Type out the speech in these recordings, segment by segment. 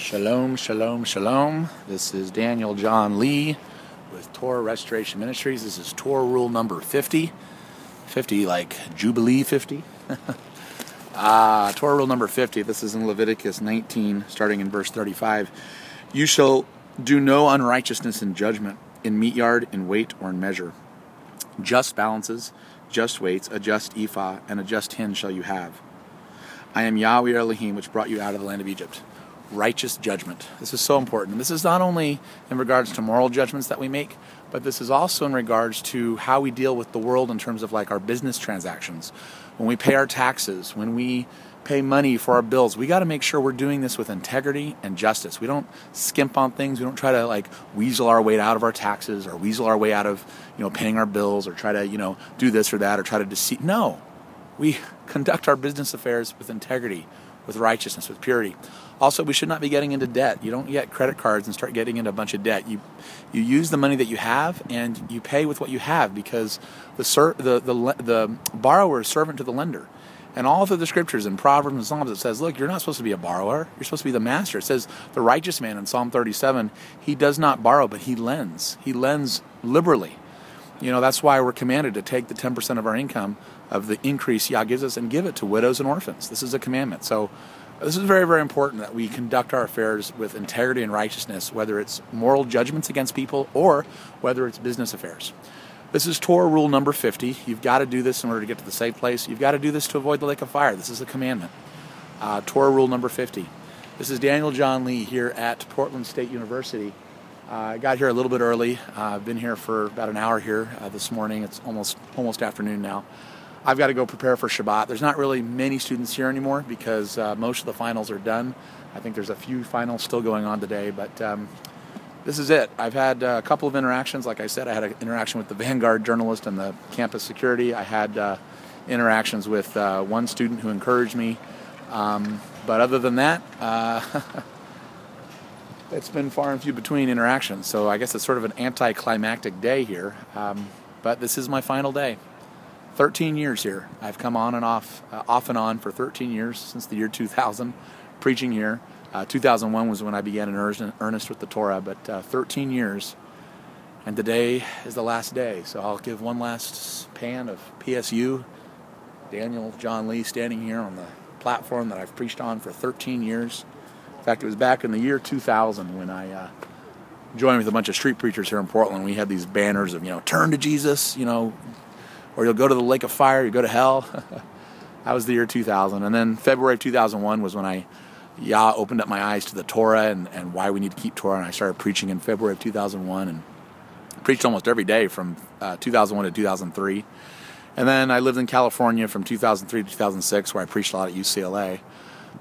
Shalom, shalom, shalom. This is Daniel John Lee with Torah Restoration Ministries. This is Torah rule number 50. 50 like Jubilee 50. Torah rule number 50. This is in Leviticus 19, starting in verse 35. You shall do no unrighteousness in judgment, in meat yard, in weight, or in measure. Just balances, just weights, a just ephah, and a just hin shall you have. I am Yahweh your Elohim, which brought you out of the land of Egypt. Righteous judgment. This is so important. This is not only in regards to moral judgments that we make, but this is also in regards to how we deal with the world in terms of like our business transactions. When we pay our taxes, when we pay money for our bills, we got to make sure we're doing this with integrity and justice. We don't skimp on things. We don't try to like weasel our way out of our taxes or weasel our way out of, paying our bills or try to, do this or that or try to deceive. No, we conduct our business affairs with integrity, with righteousness, with purity. Also, we should not be getting into debt. You don't get credit cards and start getting into a bunch of debt. You use the money that you have and you pay with what you have, because the borrower is servant to the lender. And all through the scriptures in Proverbs and Psalms it says, look, you're not supposed to be a borrower. You're supposed to be the master. It says the righteous man in Psalm 37, he does not borrow, but he lends. He lends liberally. That's why we're commanded to take the 10% of our income of the increase Yah gives us and give it to widows and orphans. This is a commandment. So this is very, very important that we conduct our affairs with integrity and righteousness, whether it's moral judgments against people or whether it's business affairs. This is Torah rule number 50. You've got to do this in order to get to the safe place. You've got to do this to avoid the lake of fire. This is a commandment. Torah rule number 50. This is Daniel John Lee here at Portland State University. I got here a little bit early. I've been here for about an hour here this morning. It's almost afternoon now. I've got to go prepare for Shabbat. There's not really many students here anymore because most of the finals are done. I think there's a few finals still going on today, but this is it. I've had a couple of interactions. Like I said, I had an interaction with the Vanguard journalist and the campus security. I had interactions with one student who encouraged me. But other than that, it's been far and few between interactions. So I guess it's sort of an anticlimactic day here. But this is my final day. 13 years here. I've come on and off and on for 13 years since the year 2000, preaching here. 2001 was when I began in earnest with the Torah, but 13 years, and today is the last day. So I'll give one last pan of PSU. Daniel John Lee standing here on the platform that I've preached on for 13 years. In fact, it was back in the year 2000 when I joined with a bunch of street preachers here in Portland. We had these banners of, turn to Jesus, or you'll go to the lake of fire, you go to hell. That was the year 2000. And then February of 2001 was when Yah opened up my eyes to the Torah and why we need to keep Torah. And I started preaching in February of 2001 and preached almost every day from 2001 to 2003. And then I lived in California from 2003 to 2006, where I preached a lot at UCLA.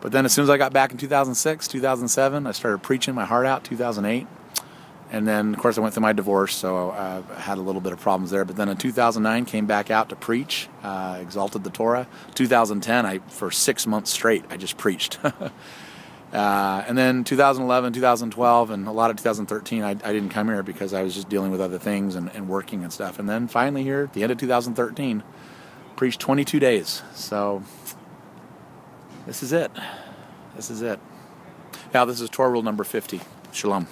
But then as soon as I got back in 2006, 2007, I started preaching my heart out, 2008. And then, of course, I went through my divorce, so I had a little bit of problems there. But then in 2009, came back out to preach, exalted the Torah. 2010, for 6 months straight, I just preached. And then 2011, 2012, and a lot of 2013, I didn't come here because I was just dealing with other things and working and stuff. And then finally here, at the end of 2013, preached 22 days. So this is it. This is it. Now, this is Torah rule number 50. Shalom.